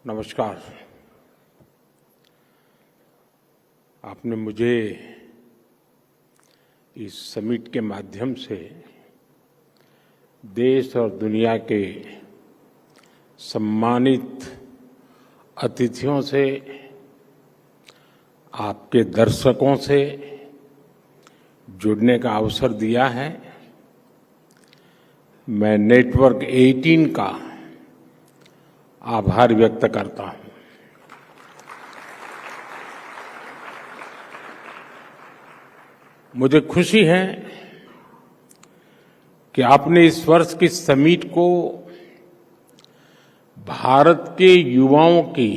नमस्कार। आपने मुझे इस समिट के माध्यम से देश और दुनिया के सम्मानित अतिथियों से, आपके दर्शकों से जुड़ने का अवसर दिया है। मैं नेटवर्क 18 का आभार व्यक्त करता हूं। मुझे खुशी है कि आपने इस वर्ष की समिट को भारत के युवाओं की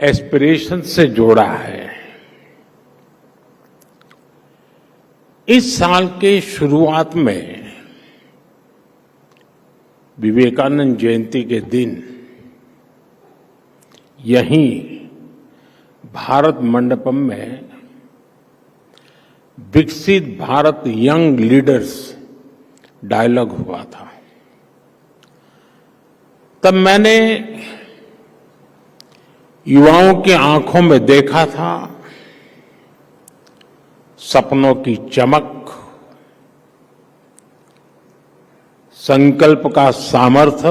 एस्पिरेशन से जोड़ा है। इस साल के शुरुआत में विवेकानंद जयंती के दिन यहीं भारत मंडपम में विकसित भारत यंग लीडर्स डायलॉग हुआ था। तब मैंने युवाओं की आंखों में देखा था सपनों की चमक, संकल्प का सामर्थ्य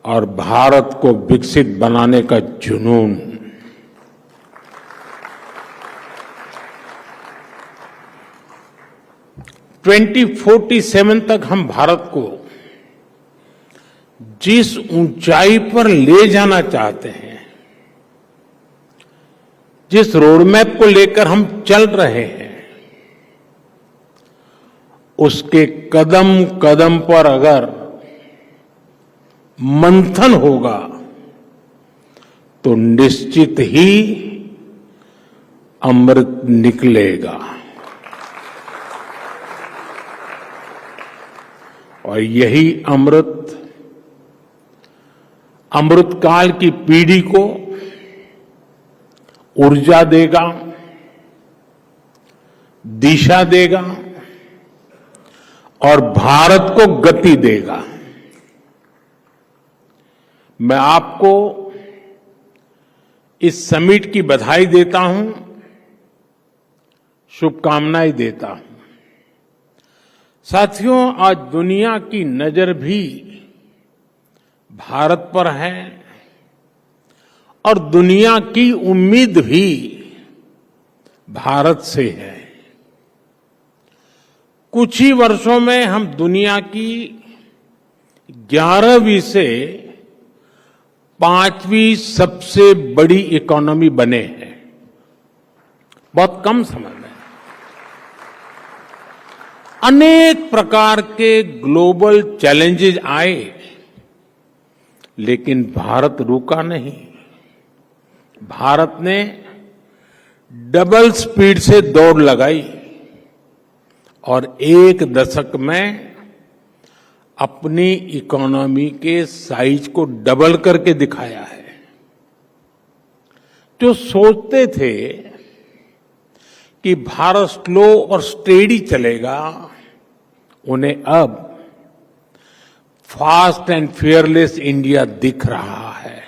और भारत को विकसित बनाने का जुनून। ट्वेंटी 47 तक हम भारत को जिस ऊंचाई पर ले जाना चाहते हैं, जिस रोडमैप को लेकर हम चल रहे हैं, उसके कदम कदम पर अगर मंथन होगा तो निश्चित ही अमृत निकलेगा। और यही अमृतकाल की पीढ़ी को ऊर्जा देगा, दिशा देगा और भारत को गति देगा। मैं आपको इस समिट की बधाई देता हूं, शुभकामनाएं देता हूं। साथियों, आज दुनिया की नजर भी भारत पर है और दुनिया की उम्मीद भी भारत से है। कुछ ही वर्षों में हम दुनिया की 11वीं से 5वीं सबसे बड़ी इकोनॉमी बने हैं। बहुत कम समय में अनेक प्रकार के ग्लोबल चैलेंजेस आए, लेकिन भारत रुका नहीं। भारत ने डबल स्पीड से दौड़ लगाई और एक दशक में अपनी इकोनॉमी के साइज को डबल करके दिखाया है। जो सोचते थे कि भारत स्लो और स्टेडी चलेगा, उन्हें अब फास्ट एंड फियरलेस इंडिया दिख रहा है।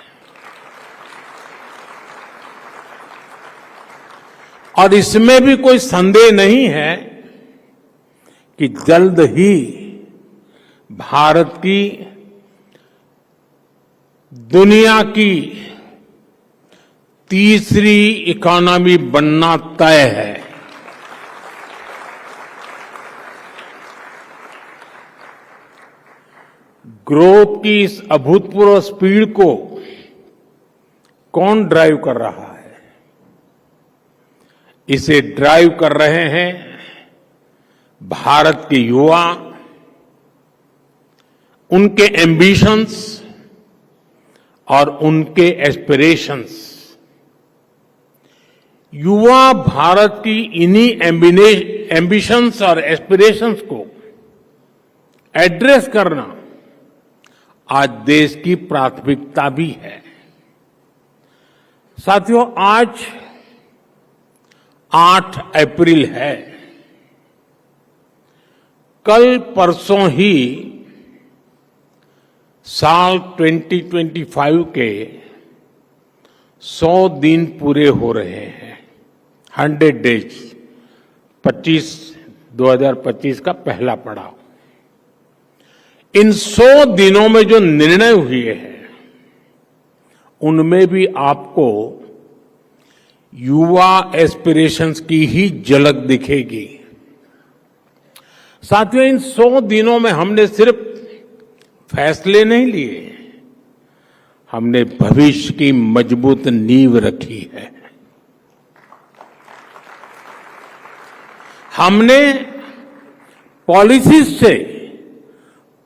और इसमें भी कोई संदेह नहीं है कि जल्द ही भारत की दुनिया की तीसरी इकोनॉमी बनना तय है। ग्रोथ की इस अभूतपूर्व स्पीड को कौन ड्राइव कर रहा है? इसे ड्राइव कर रहे हैं भारत के युवा, उनके एम्बिशंस और उनके एस्पिरेशंस। युवा भारत की इन्हीं एम्बिशंस और एस्पिरेशंस को एड्रेस करना आज देश की प्राथमिकता भी है। साथियों, आज 8 अप्रैल है। कल परसों ही साल 2025 के 100 दिन पूरे हो रहे हैं। 100 डेज 2025 का पहला पड़ाव। इन 100 दिनों में जो निर्णय हुए हैं उनमें भी आपको युवा एस्पिरेशंस की ही झलक दिखेगी। साथियों, इन 100 दिनों में हमने सिर्फ फैसले नहीं लिए, हमने भविष्य की मजबूत नींव रखी है। हमने पॉलिसीज से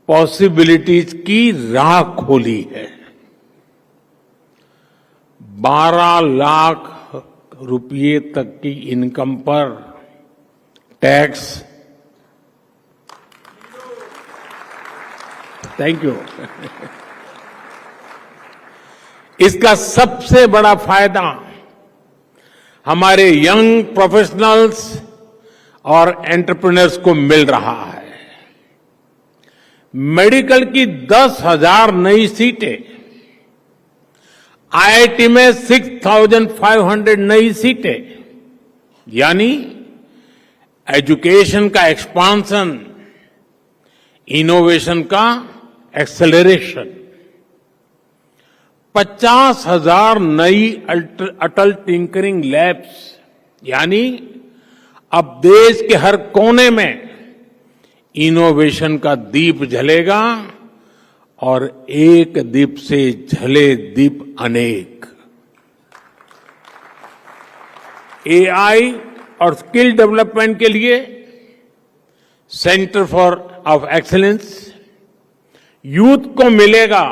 पॉसिबिलिटीज की राह खोली है। 12 लाख रुपये तक की इनकम पर टैक्स, थैंक यू। इसका सबसे बड़ा फायदा हमारे यंग प्रोफेशनल्स और एंटरप्रेन्योर्स को मिल रहा है। मेडिकल की 10,000 नई सीटें, आईआईटी में 6,500 नई सीटें, यानी एजुकेशन का एक्सपांशन, इनोवेशन का एक्सेलरेशन। 50,000 नई अटल टिंकरिंग लैब्स, यानी अब देश के हर कोने में इनोवेशन का दीप जलेगा और एक दीप से जले दीप अनेक। एआई और स्किल डेवलपमेंट के लिए सेंटर ऑफ एक्सीलेंस, यूथ को मिलेगा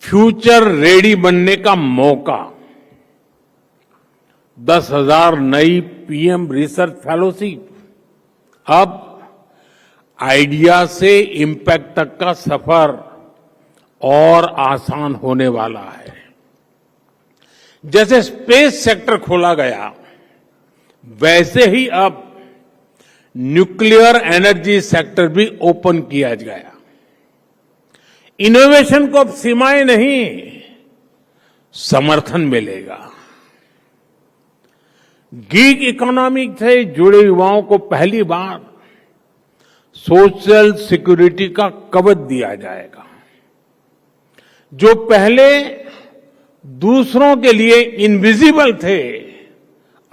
फ्यूचर रेडी बनने का मौका। 10,000 नई पीएम रिसर्च फेलोशिप। अब आइडिया से इम्पैक्ट तक का सफर और आसान होने वाला है। जैसे स्पेस सेक्टर खोला गया, वैसे ही अब न्यूक्लियर एनर्जी सेक्टर भी ओपन किया गया। इनोवेशन को अब सीमाएं नहीं, समर्थन मिलेगा। गीग इकोनॉमी से जुड़े युवाओं को पहली बार सोशल सिक्योरिटी का कवच दिया जाएगा। जो पहले दूसरों के लिए इनविजिबल थे,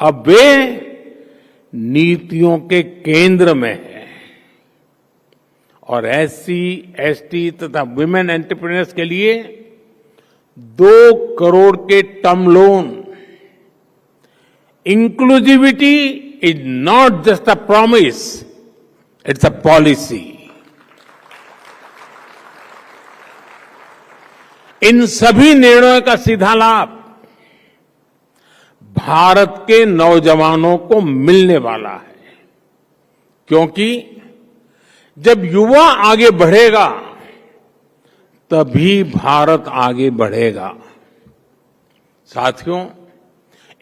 अब वे नीतियों के केंद्र में है। और एससी, एसटी तथा वुमेन एंटरप्रेन्योर्स के लिए 2 करोड़ के term loan. Inclusivity is not just a promise, it's a policy. इन सभी निर्णयों का सीधा लाभ भारत के नौजवानों को मिलने वाला है, क्योंकि जब युवा आगे बढ़ेगा तभी भारत आगे बढ़ेगा। साथियों,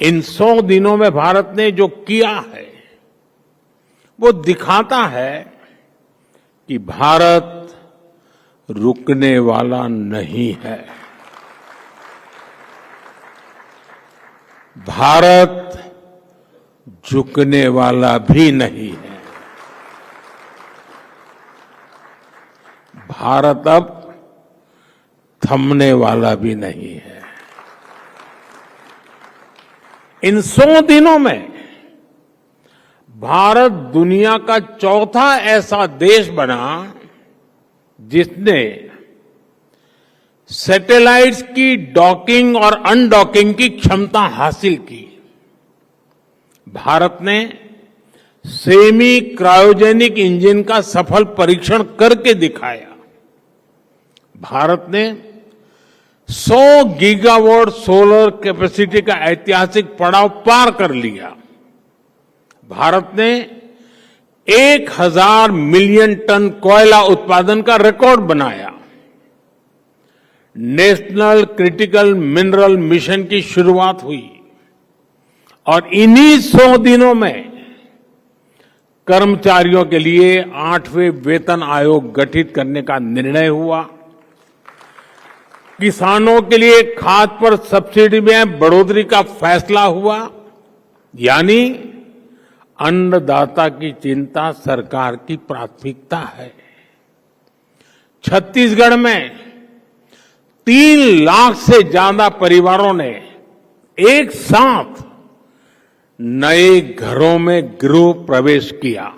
इन 100 दिनों में भारत ने जो किया है वो दिखाता है कि भारत रुकने वाला नहीं है। भारत झुकने वाला भी नहीं है। भारत अब थमने वाला भी नहीं है। इन 100 दिनों में भारत दुनिया का चौथा ऐसा देश बना जिसने सैटेलाइट्स की डॉकिंग और अनडॉकिंग की क्षमता हासिल की। भारत ने सेमी क्रायोजेनिक इंजन का सफल परीक्षण करके दिखाया। भारत ने 100 गीगावाट सोलर कैपेसिटी का ऐतिहासिक पड़ाव पार कर लिया। भारत ने 1,000 मिलियन टन कोयला उत्पादन का रिकॉर्ड बनाया। नेशनल क्रिटिकल मिनरल मिशन की शुरुआत हुई और इन्हीं 100 दिनों में कर्मचारियों के लिए 8वें वेतन आयोग गठित करने का निर्णय हुआ। किसानों के लिए खाद पर सब्सिडी में बढ़ोतरी का फैसला हुआ, यानी अन्नदाता की चिंता सरकार की प्राथमिकता है। छत्तीसगढ़ में 3 लाख से ज्यादा परिवारों ने एक साथ नए घरों में गृह प्रवेश किया।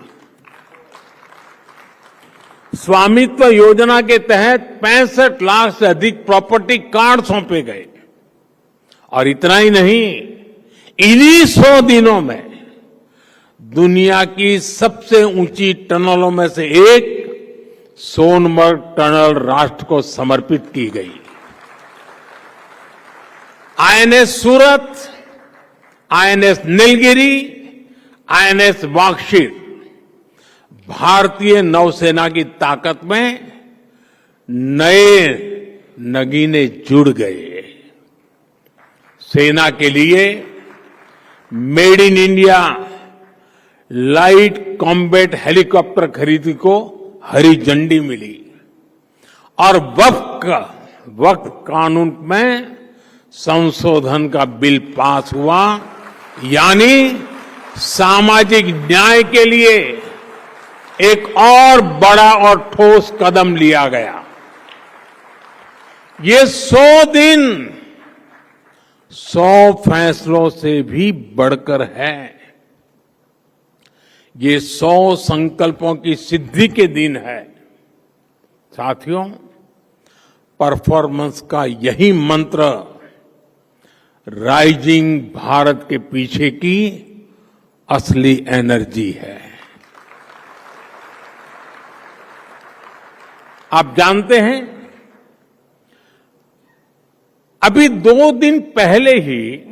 स्वामित्व योजना के तहत 65 लाख से अधिक प्रॉपर्टी कार्ड सौंपे गए। और इतना ही नहीं, इन्हीं 100 दिनों में दुनिया की सबसे ऊंची टनलों में से एक सोनमर्ग टनल राष्ट्र को समर्पित की गई। आईएनएस सूरत, आईएनएस नीलगिरी, आईएनएस वाक्षित भारतीय नौसेना की ताकत में नए नगीने जुड़ गए। सेना के लिए made in India light combat helicopter खरीदी को हरी झंडी मिली और वक्फ कानून में संशोधन का बिल पास हुआ, यानी सामाजिक न्याय के लिए एक और बड़ा और ठोस कदम लिया गया। ये 100 दिन 100 फैसलों से भी बढ़कर है। ये 100 संकल्पों की सिद्धि के दिन है। साथियों, परफॉर्मेंस का यही मंत्र राइजिंग भारत के पीछे की असली एनर्जी है। आप जानते हैं, अभी 2 दिन पहले ही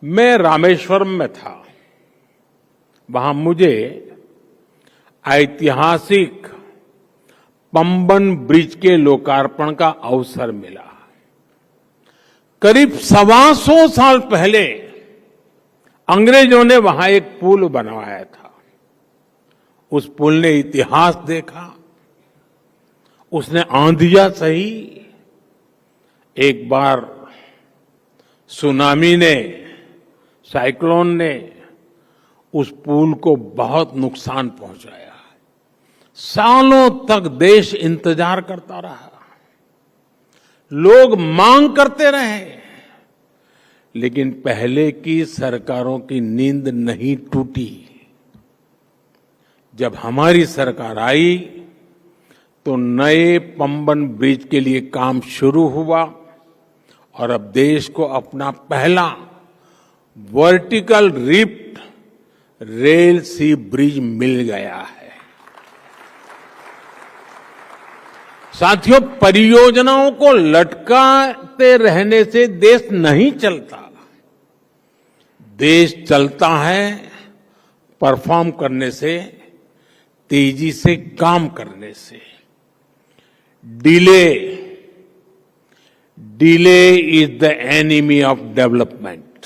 मैं रामेश्वरम में था। वहां मुझे ऐतिहासिक पंबन ब्रिज के लोकार्पण का अवसर मिला। करीब 125 साल पहले अंग्रेजों ने वहां एक पुल बनवाया था। उस पुल ने इतिहास देखा, उसने आंधियां सही। एक बार सुनामी ने, साइक्लोन ने उस पुल को बहुत नुकसान पहुंचाया। सालों तक देश इंतजार करता रहा, लोग मांग करते रहे, लेकिन पहले की सरकारों की नींद नहीं टूटी। जब हमारी सरकार आई तो नए पंबन ब्रिज के लिए काम शुरू हुआ और अब देश को अपना पहला वर्टिकल रिफ्ट रेल सी ब्रिज मिल गया है। साथियों, परियोजनाओं को लटकाते रहने से देश नहीं चलता। देश चलता है परफॉर्म करने से, तेजी से काम करने से। Delay is the enemy of development.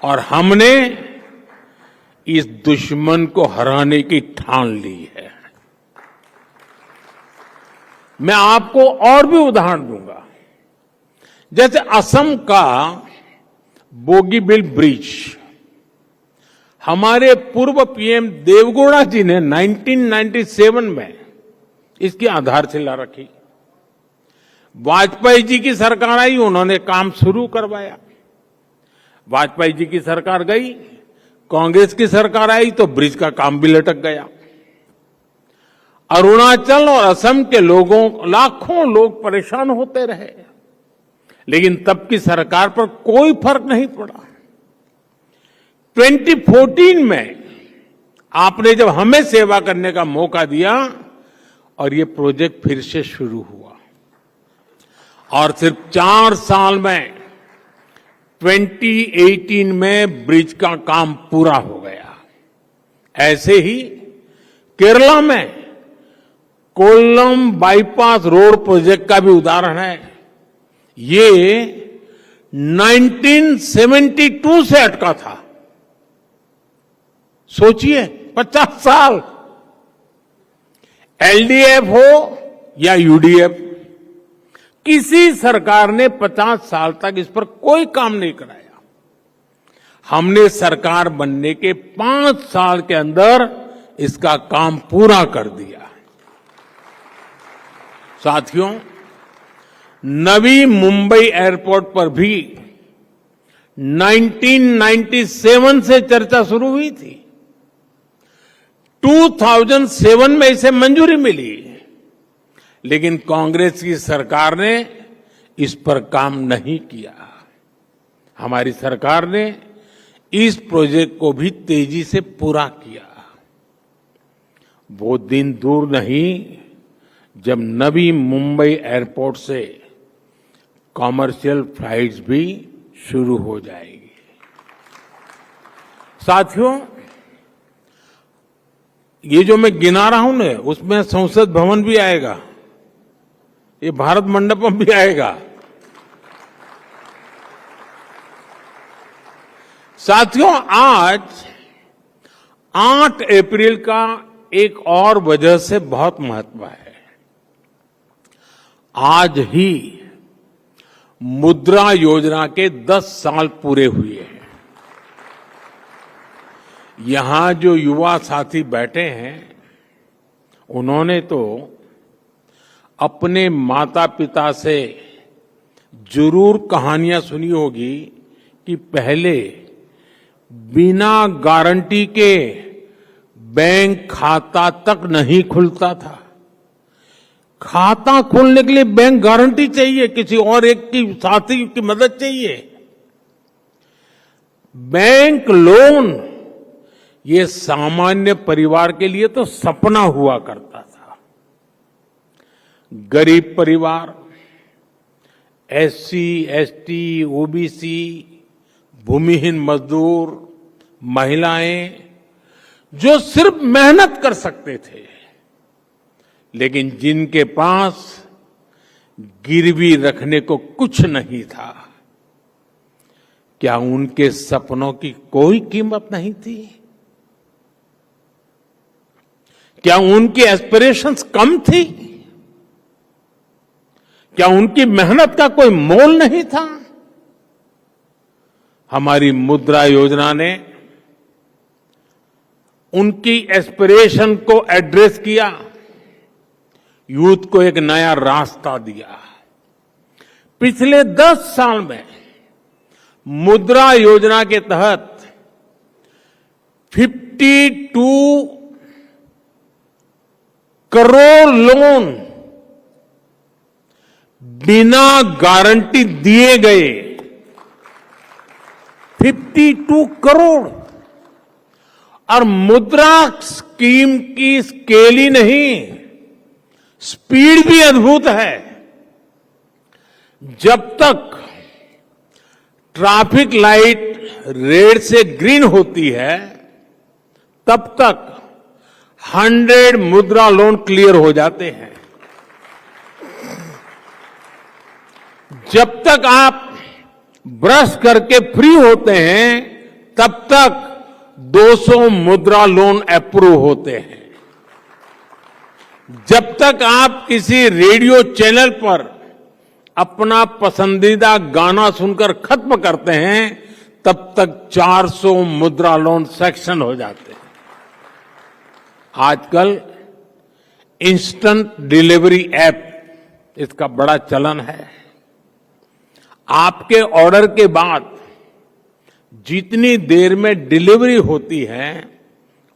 और हमने इस दुश्मन को हराने की ठान ली है। मैं आपको और भी उदाहरण दूंगा। जैसे असम का बोगीबिल ब्रिज, हमारे पूर्व पीएम देवगौड़ा जी ने 1997 में इसकी आधारशिला रखी। वाजपेयी जी की सरकार आई, उन्होंने काम शुरू करवाया। वाजपेयी जी की सरकार गई, कांग्रेस की सरकार आई तो ब्रिज का काम भी लटक गया। अरुणाचल और असम के लोगों, लाखों लोग परेशान होते रहे, लेकिन तब की सरकार पर कोई फर्क नहीं पड़ा। 2014 में आपने जब हमें सेवा करने का मौका दिया और ये प्रोजेक्ट फिर से शुरू हुआ और सिर्फ 4 साल में 2018 में ब्रिज का काम पूरा हो गया। ऐसे ही केरला में कोल्लम बाईपास रोड प्रोजेक्ट का भी उदाहरण है। ये 1972 से अटका था। सोचिए, 50 साल। एलडीएफ हो या यूडीएफ, किसी सरकार ने 50 साल तक इस पर कोई काम नहीं कराया। हमने सरकार बनने के 5 साल के अंदर इसका काम पूरा कर दिया। साथियों, नवी मुंबई एयरपोर्ट पर भी 1997 से चर्चा शुरू हुई थी। 2007 में इसे मंजूरी मिली, लेकिन कांग्रेस की सरकार ने इस पर काम नहीं किया। हमारी सरकार ने इस प्रोजेक्ट को भी तेजी से पूरा किया। वो दिन दूर नहीं जब नवी मुंबई एयरपोर्ट से कॉमर्शियल फ्लाइट्स भी शुरू हो जाएगी। साथियों, ये जो मैं गिना रहा हूं ना, उसमें संसद भवन भी आएगा, ये भारत मंडपम भी आएगा। साथियों, आज 8 अप्रैल का एक और वजह से बहुत महत्व है। आज ही मुद्रा योजना के 10 साल पूरे हुए हैं। यहां जो युवा साथी बैठे हैं, उन्होंने तो अपने माता पिता से जरूर कहानियां सुनी होगी कि पहले बिना गारंटी के बैंक खाता तक नहीं खुलता था। खाता खोलने के लिए बैंक गारंटी चाहिए, किसी और एक की साथी की मदद चाहिए। बैंक लोन ये सामान्य परिवार के लिए तो सपना हुआ करता था। गरीब परिवार, एससी, एसटी, ओबीसी, भूमिहीन मजदूर, महिलाएं जो सिर्फ मेहनत कर सकते थे, लेकिन जिनके पास गिरवी रखने को कुछ नहीं था, क्या उनके सपनों की कोई कीमत नहीं थी? क्या उनकी एस्पिरेशंस कम थी? क्या उनकी मेहनत का कोई मोल नहीं था? हमारी मुद्रा योजना ने उनकी एस्पिरेशन को एड्रेस किया, यूथ को एक नया रास्ता दिया। पिछले 10 साल में मुद्रा योजना के तहत 52 करोड़ लोन बिना गारंटी दिए गए। 52 करोड़। और मुद्रा स्कीम की स्केल ही नहीं, स्पीड भी अद्भुत है। जब तक ट्रैफिक लाइट रेड से ग्रीन होती है, तब तक 100 मुद्रा लोन क्लियर हो जाते हैं। जब तक आप ब्रश करके फ्री होते हैं, तब तक 200 मुद्रा लोन अप्रूव होते हैं। जब तक आप किसी रेडियो चैनल पर अपना पसंदीदा गाना सुनकर खत्म करते हैं, तब तक 400 मुद्रा लोन सैंक्शन हो जाते हैं। आजकल इंस्टेंट डिलीवरी ऐप, इसका बड़ा चलन है। आपके ऑर्डर के बाद जितनी देर में डिलीवरी होती है,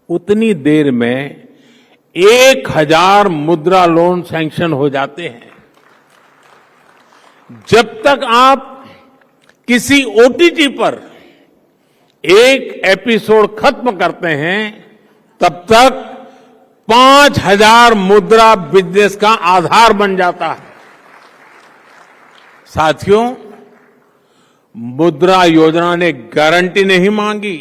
उतनी देर में 1000 मुद्रा लोन सैंक्शन हो जाते हैं। जब तक आप किसी ओटीटी पर एक एपिसोड खत्म करते हैं, तब तक 5000 मुद्रा बिजनेस का आधार बन जाता है। साथियों, मुद्रा योजना ने गारंटी नहीं मांगी,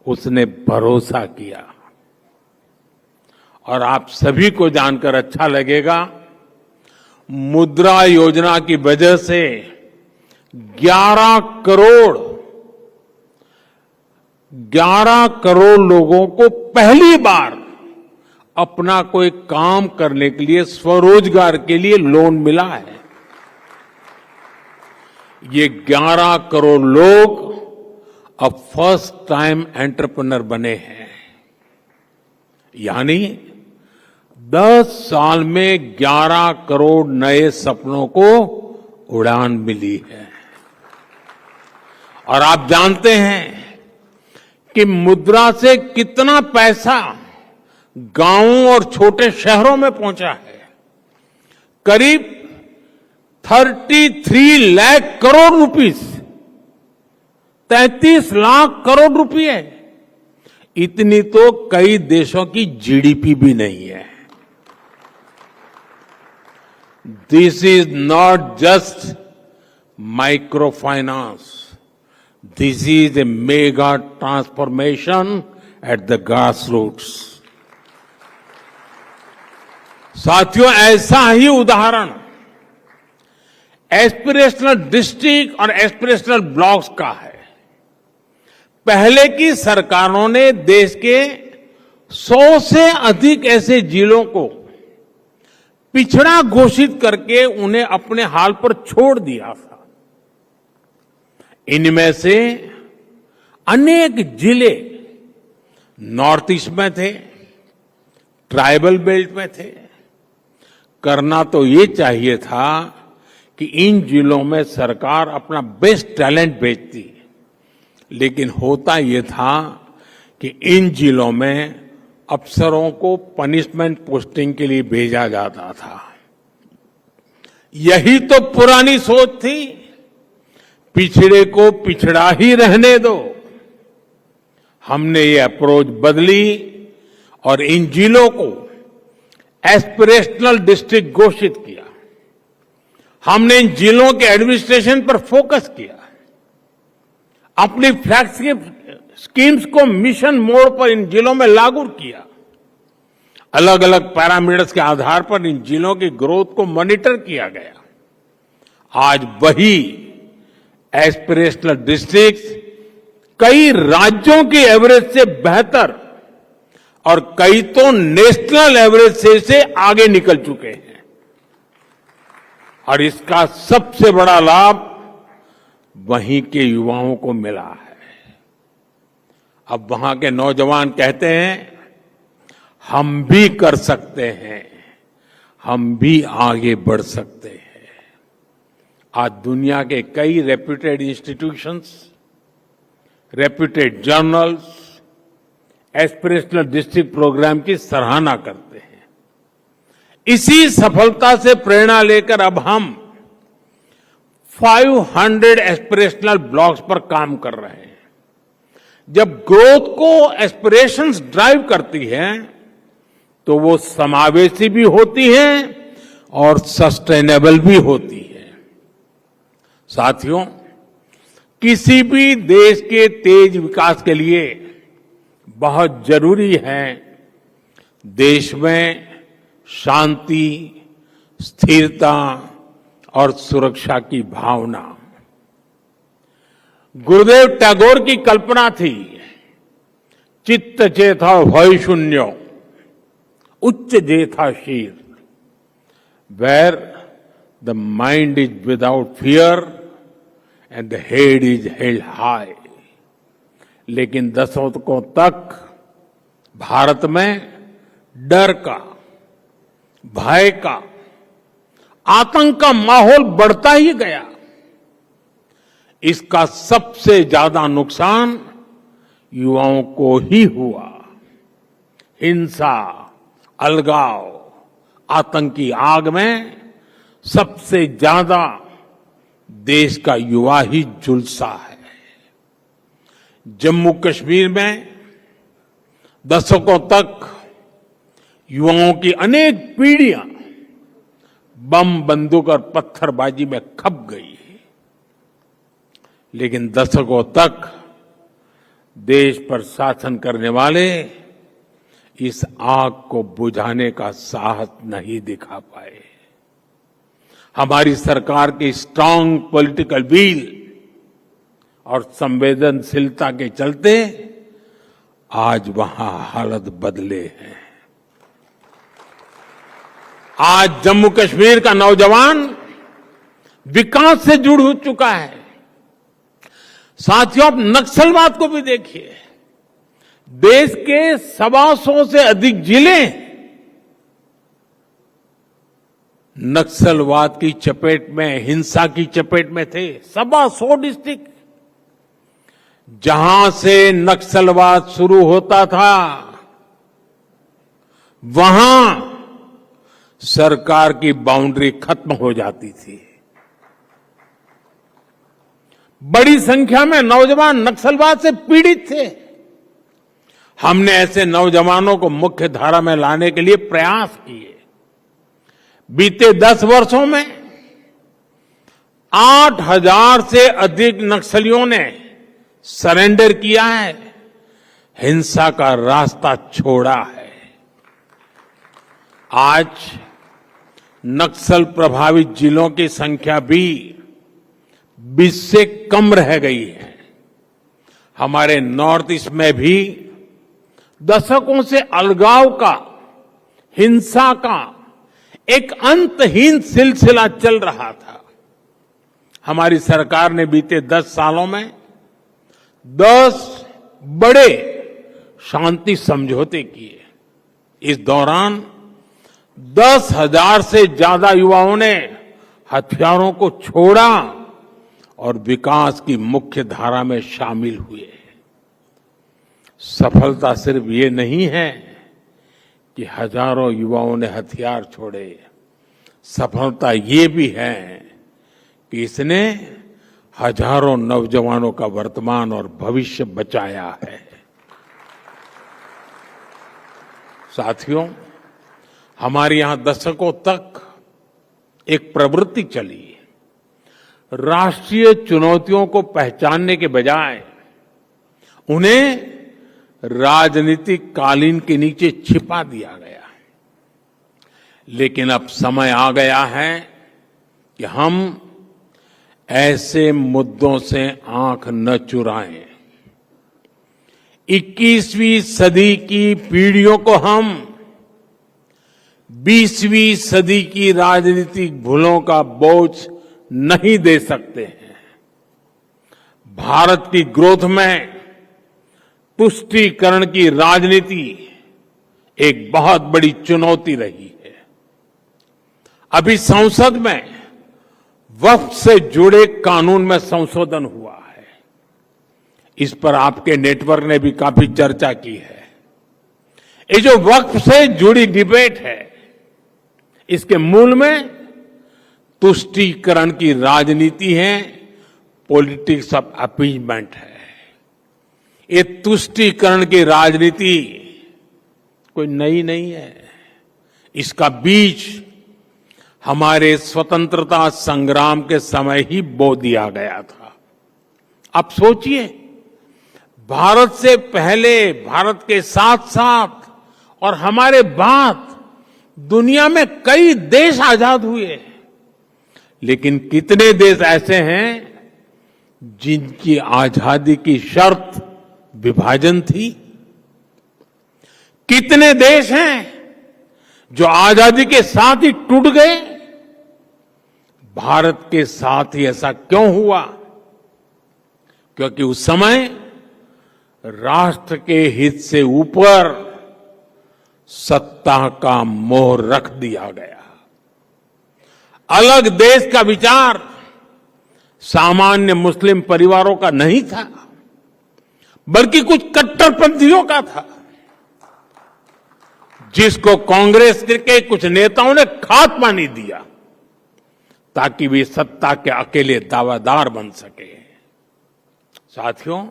उसने भरोसा किया। और आप सभी को जानकर अच्छा लगेगा, मुद्रा योजना की वजह से 11 करोड़ लोगों को पहली बार अपना कोई काम करने के लिए, स्वरोजगार के लिए लोन मिला है। ये 11 करोड़ लोग अब फर्स्ट टाइम एंटरप्रेन्योर बने हैं। यानी 10 साल में 11 करोड़ नए सपनों को उड़ान मिली है। और आप जानते हैं कि मुद्रा से कितना पैसा गांवों और छोटे शहरों में पहुंचा है। करीब 33 लाख करोड़ रुपीस, 33 लाख करोड़ रुपए, इतनी तो कई देशों की जीडीपी भी नहीं है। This is not just micro finance, this is a mega transformation at the grass roots. साथियों, ऐसा ही उदाहरण एस्पिरेशनल डिस्ट्रिक्ट और एस्पिरेशनल ब्लॉक्स का है। पहले की सरकारों ने देश के 100 से अधिक ऐसे जिलों को पिछड़ा घोषित करके उन्हें अपने हाल पर छोड़ दिया था। इनमें से अनेक जिले नॉर्थ ईस्ट में थे, ट्राइबल बेल्ट में थे। करना तो ये चाहिए था कि इन जिलों में सरकार अपना बेस्ट टैलेंट भेजती, लेकिन होता ये था कि इन जिलों में अफसरों को पनिशमेंट पोस्टिंग के लिए भेजा जाता था। यही तो पुरानी सोच थी, पिछड़े को पिछड़ा ही रहने दो। हमने ये अप्रोच बदली और इन जिलों को एस्पिरेशनल डिस्ट्रिक्ट घोषित किया। हमने इन जिलों के एडमिनिस्ट्रेशन पर फोकस किया, अपनी फ्लैगशिप स्कीम्स को मिशन मोड पर इन जिलों में लागू किया। अलग अलग पैरामीटर्स के आधार पर इन जिलों की ग्रोथ को मॉनिटर किया गया। आज वही एस्पिरेशनल डिस्ट्रिक्ट्स कई राज्यों की एवरेज से बेहतर और कई तो नेशनल एवरेज से आगे निकल चुके हैं। और इसका सबसे बड़ा लाभ वहीं के युवाओं को मिला है। अब वहां के नौजवान कहते हैं, हम भी कर सकते हैं, हम भी आगे बढ़ सकते हैं। आज दुनिया के कई reputed institutions, reputed journals aspirational district programme की सराहना करते हैं। इसी सफलता से प्रेरणा लेकर अब हम 500 एस्पिरेशनल ब्लॉक्स पर काम कर रहे हैं। जब ग्रोथ को एस्पिरेशंस ड्राइव करती है तो वो समावेशी भी होती है और सस्टेनेबल भी होती है। साथियों, किसी भी देश के तेज विकास के लिए बहुत जरूरी है देश में शांति, स्थिरता और सुरक्षा की भावना। गुरुदेव टैगोर की कल्पना थी, चित्त चेता भय शून्य, उच्च जेथा शीर, where the mind is without fear and the head is held high. लेकिन दशकों तक भारत में डर का, भय का, आतंक का माहौल बढ़ता ही गया। इसका सबसे ज्यादा नुकसान युवाओं को ही हुआ। हिंसा, अलगाव, आतंकी आग में सबसे ज्यादा देश का युवा ही झुलसा है। जम्मू कश्मीर में दशकों तक युवाओं की अनेक पीढ़ियां बम, बंदूक और पत्थरबाजी में खप गई। लेकिन दशकों तक देश पर शासन करने वाले इस आग को बुझाने का साहस नहीं दिखा पाए। हमारी सरकार की स्ट्रांग पॉलिटिकल विल और संवेदनशीलता के चलते आज वहां हालत बदले हैं। आज जम्मू कश्मीर का नौजवान विकास से जुड़ हो चुका है। साथियों, आप नक्सलवाद को भी देखिए। देश के 125 से अधिक जिले नक्सलवाद की चपेट में, हिंसा की चपेट में थे। 125 डिस्ट्रिक्ट। जहां से नक्सलवाद शुरू होता था, वहां सरकार की बाउंड्री खत्म हो जाती थी। बड़ी संख्या में नौजवान नक्सलवाद से पीड़ित थे। हमने ऐसे नौजवानों को मुख्य धारा में लाने के लिए प्रयास किए। बीते 10 वर्षों में 8,000 से अधिक नक्सलियों ने सरेंडर किया है, हिंसा का रास्ता छोड़ा है। आज नक्सल प्रभावित जिलों की संख्या भी 20 से कम रह गई है। हमारे नॉर्थ ईस्ट में भी दशकों से अलगाव का, हिंसा का एक अंतहीन सिलसिला चल रहा था। हमारी सरकार ने बीते 10 सालों में 10 बड़े शांति समझौते किए। इस दौरान 10,000 से ज्यादा युवाओं ने हथियारों को छोड़ा और विकास की मुख्य धारा में शामिल हुए। सफलता सिर्फ ये नहीं है कि हजारों युवाओं ने हथियार छोड़े। सफलता ये भी है कि इसने हजारों नौजवानों का वर्तमान और भविष्य बचाया है। साथियों, हमारे यहां दशकों तक एक प्रवृत्ति चली। राष्ट्रीय चुनौतियों को पहचानने के बजाय उन्हें राजनीतिक कालीन के नीचे छिपा दिया गया। लेकिन अब समय आ गया है कि हम ऐसे मुद्दों से आंख न चुराएं। 21वीं सदी की पीढ़ियों को हम 20वीं सदी की राजनीतिक भूलों का बोझ नहीं दे सकते हैं। भारत की ग्रोथ में तुष्टीकरण की राजनीति एक बहुत बड़ी चुनौती रही है। अभी संसद में वक्फ से जुड़े कानून में संशोधन हुआ है। इस पर आपके नेटवर्क ने भी काफी चर्चा की है। ये जो वक्फ से जुड़ी डिबेट है, इसके मूल में तुष्टीकरण की राजनीति है, पॉलिटिक्स ऑफ अपीजमेंट है। ये तुष्टीकरण की राजनीति कोई नई नहीं है। इसका बीज हमारे स्वतंत्रता संग्राम के समय ही बो दिया गया था। अब सोचिए, भारत से पहले, भारत के साथ साथ और हमारे बाद दुनिया में कई देश आजाद हुए, लेकिन कितने देश ऐसे हैं जिनकी आजादी की शर्त विभाजन थी? कितने देश हैं जो आजादी के साथ ही टूट गए? भारत के साथ ही ऐसा क्यों हुआ? क्योंकि उस समय राष्ट्र के हित से ऊपर सत्ता का मोह रख दिया गया। अलग देश का विचार सामान्य मुस्लिम परिवारों का नहीं था, बल्कि कुछ कट्टरपंथियों का था, जिसको कांग्रेस के कुछ नेताओं ने खाद पानी दिया ताकि वे सत्ता के अकेले दावेदार बन सके। साथियों,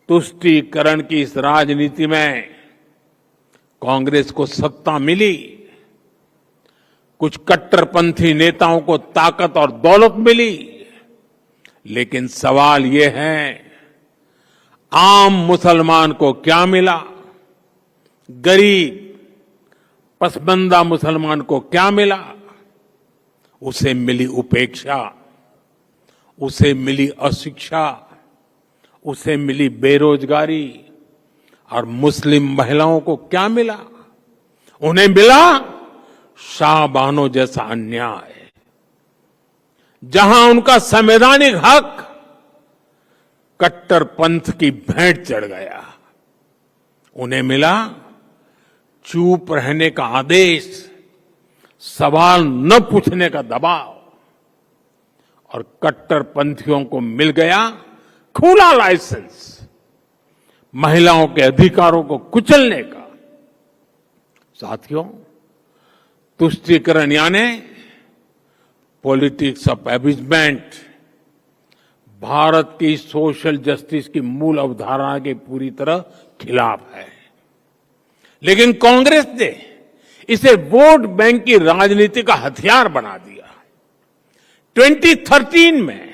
तुष्टीकरण की इस राजनीति में कांग्रेस को सत्ता मिली, कुछ कट्टरपंथी नेताओं को ताकत और दौलत मिली, लेकिन सवाल ये है, आम मुसलमान को क्या मिला? गरीब पसमंदा मुसलमान को क्या मिला? उसे मिली उपेक्षा, उसे मिली अशिक्षा, उसे मिली बेरोजगारी। और मुस्लिम महिलाओं को क्या मिला? उन्हें मिला शाहबानो जैसा अन्याय, जहां उनका संवैधानिक हक कट्टरपंथ की भेंट चढ़ गया, उन्हें मिला चुप रहने का आदेश, सवाल न पूछने का दबाव, और कट्टरपंथियों को मिल गया खुला लाइसेंस महिलाओं के अधिकारों को कुचलने का। साथियों, तुष्टीकरण यानी पॉलिटिक्स ऑफ एबिजमेंट भारत की सोशल जस्टिस की मूल अवधारणा के पूरी तरह खिलाफ है। लेकिन कांग्रेस ने इसे वोट बैंक की राजनीति का हथियार बना दिया। 2013 में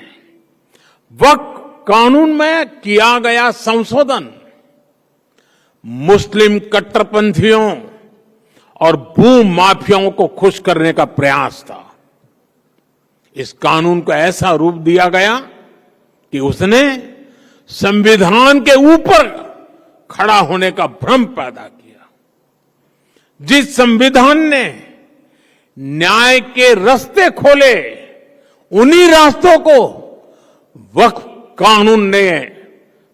वक्फ कानून में किया गया संशोधन मुस्लिम कट्टरपंथियों और भू माफियाओं को खुश करने का प्रयास था। इस कानून को ऐसा रूप दिया गया कि उसने संविधान के ऊपर खड़ा होने का भ्रम पैदा किया। जिस संविधान ने न्याय के रास्ते खोले, उन्हीं रास्तों को वक्फ कानून ने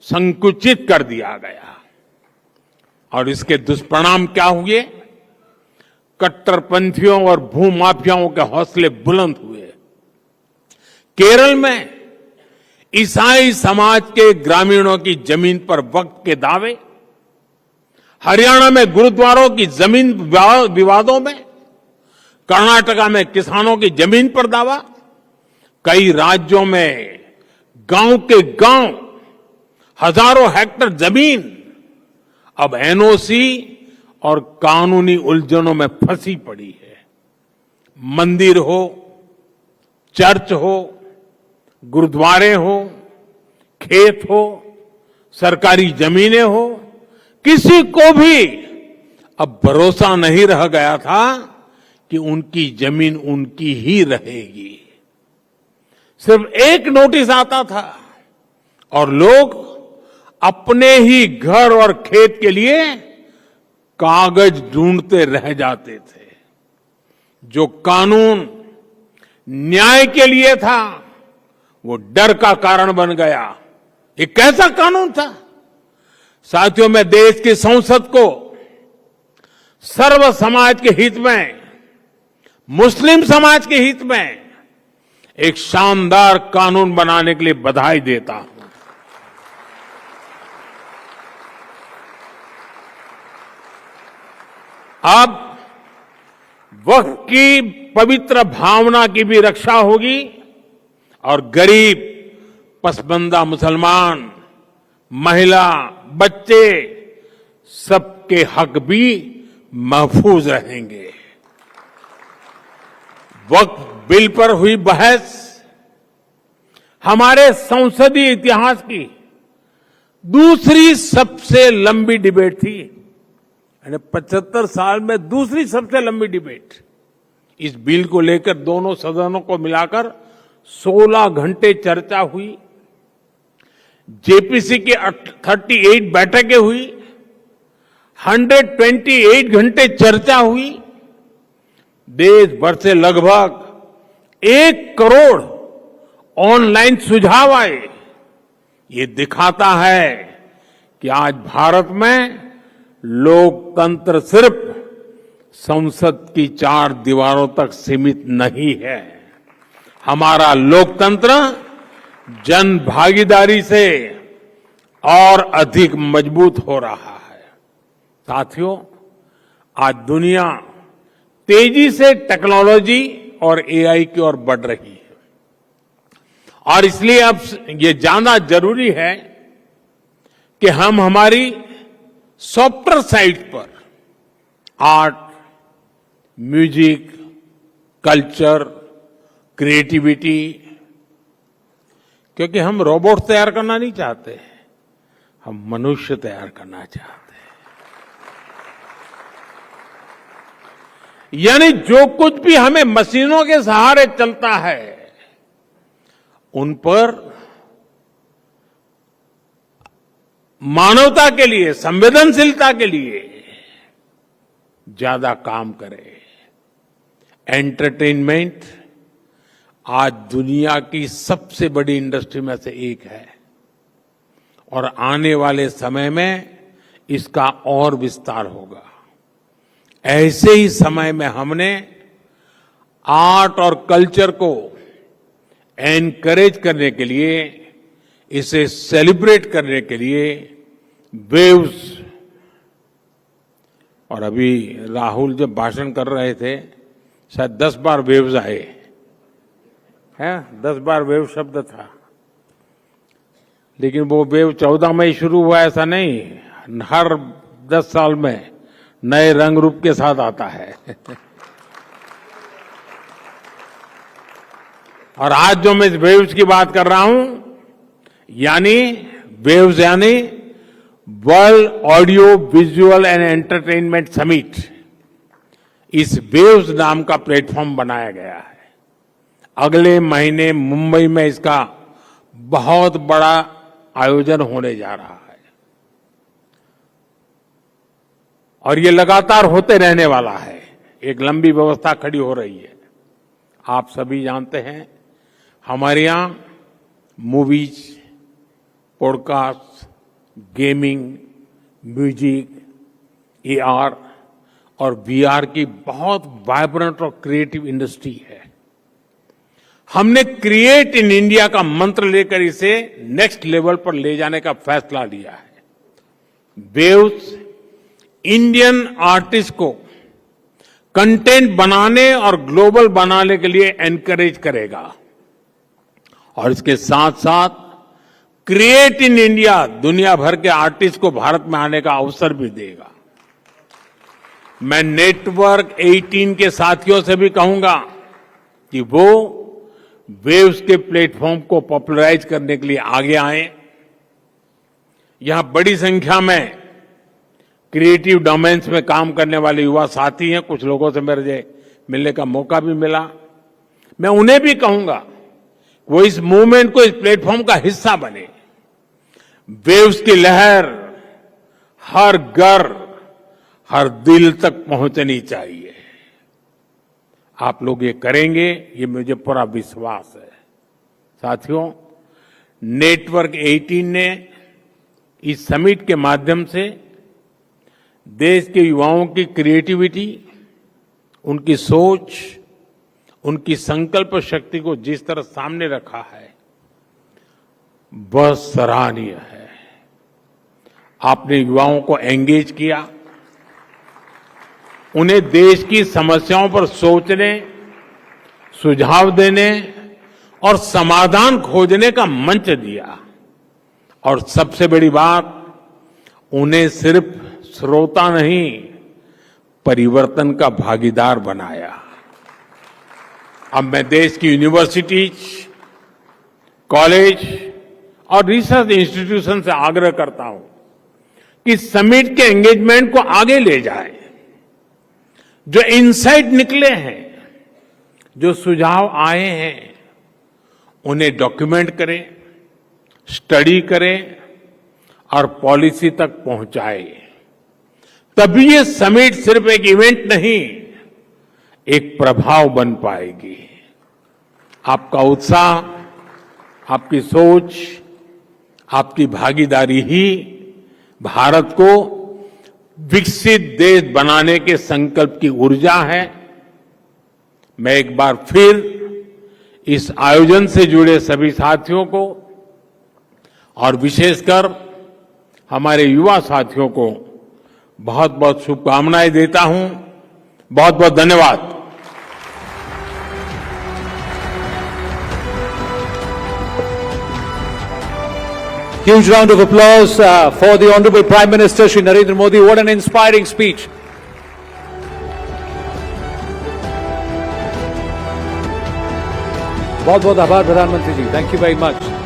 संकुचित कर दिया गया, और इसके दुष्परिणाम क्या हुए? कट्टरपंथियों और भूमाफियाओं के हौसले बुलंद हुए। केरल में ईसाई समाज के ग्रामीणों की जमीन पर वक्फ के दावे, हरियाणा में गुरुद्वारों की जमीन विवादों में, कर्नाटका में किसानों की जमीन पर दावा, कई राज्यों में गांव के गांव हजारों हेक्टेयर जमीन अब एनओसी और कानूनी उलझनों में फंसी पड़ी है। मंदिर हो, चर्च हो, गुरुद्वारे हो, खेत हो, सरकारी जमीनें हो, किसी को भी अब भरोसा नहीं रह गया था कि उनकी जमीन उनकी ही रहेगी। सिर्फ एक नोटिस आता था और लोग अपने ही घर और खेत के लिए कागज ढूंढते रह जाते थे। जो कानून न्याय के लिए था, वो डर का कारण बन गया। ये कैसा कानून था? साथियों, मैं देश की संसद को सर्व समाज के हित में, मुस्लिम समाज के हित में एक शानदार कानून बनाने के लिए बधाई देता हूं। अब वक्फ की पवित्र भावना की भी रक्षा होगी और गरीब, पसमानदा मुसलमान, महिला, बच्चे, सबके हक भी महफूज रहेंगे। वक्फ बिल पर हुई बहस हमारे संसदीय इतिहास की दूसरी सबसे लंबी डिबेट थी। 75 साल में दूसरी सबसे लंबी डिबेट। इस बिल को लेकर दोनों सदनों को मिलाकर 16 घंटे चर्चा हुई। जेपीसी की 38 बैठकें हुई, 128 घंटे चर्चा हुई। देश भर से लगभग 1 करोड़ ऑनलाइन सुझाव आए। ये दिखाता है कि आज भारत में लोकतंत्र सिर्फ संसद की 4 दीवारों तक सीमित नहीं है। हमारा लोकतंत्र जन भागीदारी से और अधिक मजबूत हो रहा है। साथियों, आज दुनिया तेजी से टेक्नोलॉजी और एआई की ओर बढ़ रही है, और इसलिए अब ये जानना जरूरी है कि हम हमारी सॉफ्टवेयर साइट पर आर्ट, म्यूजिक, कल्चर, क्रिएटिविटी, क्योंकि हम रोबोट तैयार करना नहीं चाहते, हम मनुष्य तैयार करना चाहते हैं। यानी जो कुछ भी हमें मशीनों के सहारे चलता है, उन पर मानवता के लिए, संवेदनशीलता के लिए ज्यादा काम करें। एंटरटेनमेंट आज दुनिया की सबसे बड़ी इंडस्ट्री में से एक है और आने वाले समय में इसका और विस्तार होगा। ऐसे ही समय में हमने आर्ट और कल्चर को एनकरेज करने के लिए, इसे सेलिब्रेट करने के लिए वेव्स, और अभी राहुल जब भाषण कर रहे थे शायद 10 बार वेव्स आए हैं, 10 बार वेव शब्द था, लेकिन वो वेव 14 में ही शुरू हुआ ऐसा नहीं, हर 10 साल में नए रंग रूप के साथ आता है। और आज जो मैं वेव्स की बात कर रहा हूं, यानी वेव्स यानी world audio visual and entertainment summit, इस वेव्स नाम का प्लेटफॉर्म बनाया गया है। अगले महीने मुंबई में इसका बहुत बड़ा आयोजन होने जा रहा है और ये लगातार होते रहने वाला है। एक लंबी व्यवस्था खड़ी हो रही है। आप सभी जानते हैं हमारे यहां movies, podcast, gaming, music, AR और वीआर की बहुत वाइब्रेंट और क्रिएटिव इंडस्ट्री है। हमने क्रिएट इन इंडिया का मंत्र लेकर इसे नेक्स्ट लेवल पर ले जाने का फैसला लिया है। वेव्स इंडियन आर्टिस्ट को कंटेंट बनाने और ग्लोबल बनाने के लिए एनकरेज करेगा और इसके साथ साथ क्रिएट इन इंडिया दुनिया भर के आर्टिस्ट को भारत में आने का अवसर भी देगा। मैं नेटवर्क 18 के साथियों से भी कहूंगा कि वो वेव्स के प्लेटफॉर्म को पॉपुलराइज करने के लिए आगे आए। यहां बड़ी संख्या में क्रिएटिव डोमेन्स में काम करने वाले युवा साथी हैं। कुछ लोगों से मेरे मिलने का मौका भी मिला। मैं उन्हें भी कहूंगा वो इस मूवमेंट को, इस प्लेटफॉर्म का हिस्सा बने। वेव्स की लहर हर घर, हर दिल तक पहुंचनी चाहिए। आप लोग ये करेंगे, ये मुझे पूरा विश्वास है। साथियों, नेटवर्क 18 ने इस समिट के माध्यम से देश के युवाओं की क्रिएटिविटी, उनकी सोच, उनकी संकल्प शक्ति को जिस तरह सामने रखा है वह सराहनीय है। आपने युवाओं को एंगेज किया, उन्हें देश की समस्याओं पर सोचने, सुझाव देने और समाधान खोजने का मंच दिया और सबसे बड़ी बात, उन्हें सिर्फ श्रोता नहीं, परिवर्तन का भागीदार बनाया। अब मैं देश की यूनिवर्सिटीज, कॉलेज और रिसर्च इंस्टीट्यूशन से आग्रह करता हूं कि समिट के एंगेजमेंट को आगे ले जाए। जो इनसाइट निकले हैं, जो सुझाव आए हैं, उन्हें डॉक्यूमेंट करें, स्टडी करें और पॉलिसी तक पहुंचाए। तभी ये समिट सिर्फ एक इवेंट नहीं, एक प्रभाव बन पाएगी। आपका उत्साह, आपकी सोच, आपकी भागीदारी ही भारत को विकसित देश बनाने के संकल्प की ऊर्जा है। मैं एक बार फिर इस आयोजन से जुड़े सभी साथियों को और विशेषकर हमारे युवा साथियों को बहुत बहुत शुभकामनाएं देता हूं। बहुत बहुत धन्यवाद। Huge round of applause for the Honorable Prime Minister Shri Narendra Modi. What an inspiring speech. बहुत बहुत आभार प्रधानमंत्री जी. Thank you very much.